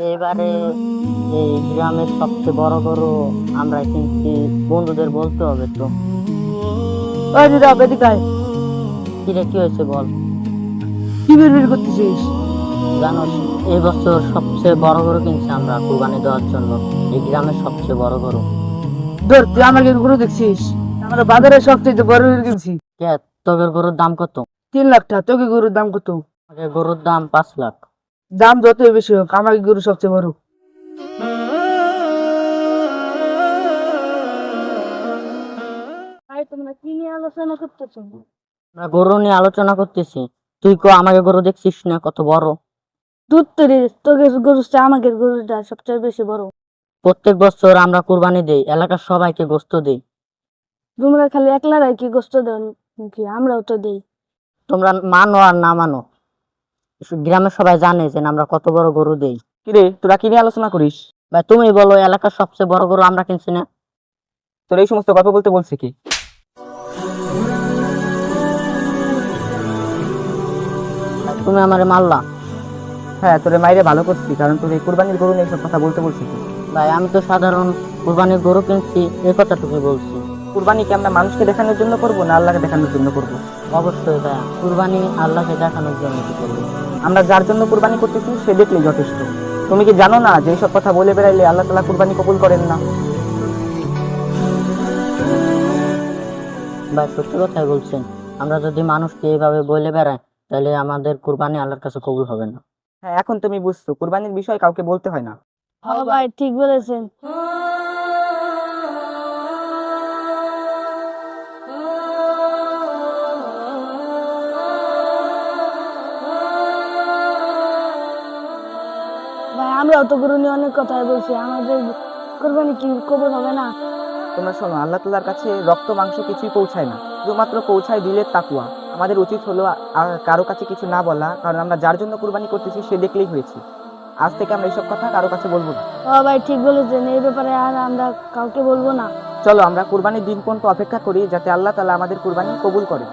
এবারে এই গ্রামের সবচেয়ে বড় গরু আমরা কিনছি, বন্ধুদের বলতে হবে তো। ওই দিদা এদিকে আয়। কিরে, কি হয়েছে বল। কি বের করতেছিস? জানোস, এই বছর সবচেয়ে বড় গরু কিনছি আমরা কুরবানি দেওয়ার জন্য, এই গ্রামের সবচেয়ে বড় গরু। ধর, তুই আমাকে গরু দেখছিস? আমরা বাজারে সবচেয়ে বড় গরু কিনছি। কে, তোদের গরুর দাম কত? 3 লাখ টাকা। তোকে গরুর দাম কত? আমাদের গরুর দাম 5 লাখ। দাম যতই বেশি হোক, আমাকে গরু সবচেয়ে বড়। ভাই, তোমরা কি নিয়ে আলোচনা করতেছো? আমরা গরু নিয়ে আলোচনা করতেছি। তুই কো, আমাকে গরু দেখছিস না কত বড়? দুধ তৈরি, তোকে গরুটা আমাকে গরুটা সবচেয়ে বেশি বড়। প্রত্যেক বছর আমরা কুরবানি দেই, এলাকার সবাইকে গোস্ত দেই। তোমরা খালি একলারাই কি গোস্ত দেন নাকি? আমরাও তো দেই। তোমরা মানো আর না মানো, গ্রামের সবাই জানে যে আমরা কত বড় গরু দেই। কিরে, তোরা কি নিয়ে আলোচনা করিস? ভাই তুমি বলো, এলাকার সবচেয়ে বড় গরু আমরা কিনছি না? তোর এই সমস্ত গল্প বলতে বলছে কি? ভাই, তুমি আমারে মারলা। হ্যাঁ, তোরে মাইরে ভালো করছি, কারণ তোর এই কুরবানির গরু নিয়ে সব কথা বলতে বলছে কি? ভাই আমি তো সাধারণ কুরবানির গরু কিনছি, এই কথাটুকু বলছি। কুরবানি কি আমরা মানুষকে দেখানোর জন্য করব না আল্লাহকে দেখানোর জন্য করব? অবশ্যই ভাই, কুরবানি আল্লাহকে দেখানোর জন্য কি করবো। আমরা যার জন্য কুরবানি করতেছি সে দেখলেই যথেষ্ট। তুমি কি জানো না যে এইসব কথা বলে বেড়াইলে আল্লাহ তাআলা কুরবানি কবুল করেন না? ভাই সত্যি কথাই বলছেন, আমরা যদি মানুষকে এইভাবে বলে বেড়াই তাহলে আমাদের কুরবানি আল্লাহর কাছে কবুল হবে না। হ্যাঁ, এখন তুমি বুঝছো কুরবানির বিষয় কাউকে বলতে হয় না। হ্যাঁ ভাই, ঠিক বলেছেন। ভাই, আমরাও তো গরু নিয়ে অনেক কথাই বলছি, আমাদের কোরবানি কি কবুল হবে না? তোমরা শোনো, আল্লাহ তাআলার কাছে রক্ত মাংস কিছুই পৌঁছায় না, শুধুমাত্র পৌঁছায় দিলের তাকওয়া। আমাদের উচিত হলো কারো কাছে কিছু না বলা, কারণ আমরা যার জন্য কুরবানি করতেছি সে দেখলেই হয়েছে। আজ থেকে আমরা এইসব কথা কারো কাছে বলবো না। হ্যাঁ ভাই, ঠিক বলেছেন। এই ব্যাপারে আর আমরা কাউকে বলবো না। চলো আমরা কুরবানির দিন পর্যন্ত অপেক্ষা করি, যাতে আল্লাহ তাআলা আমাদের কুরবানি কবুল করে।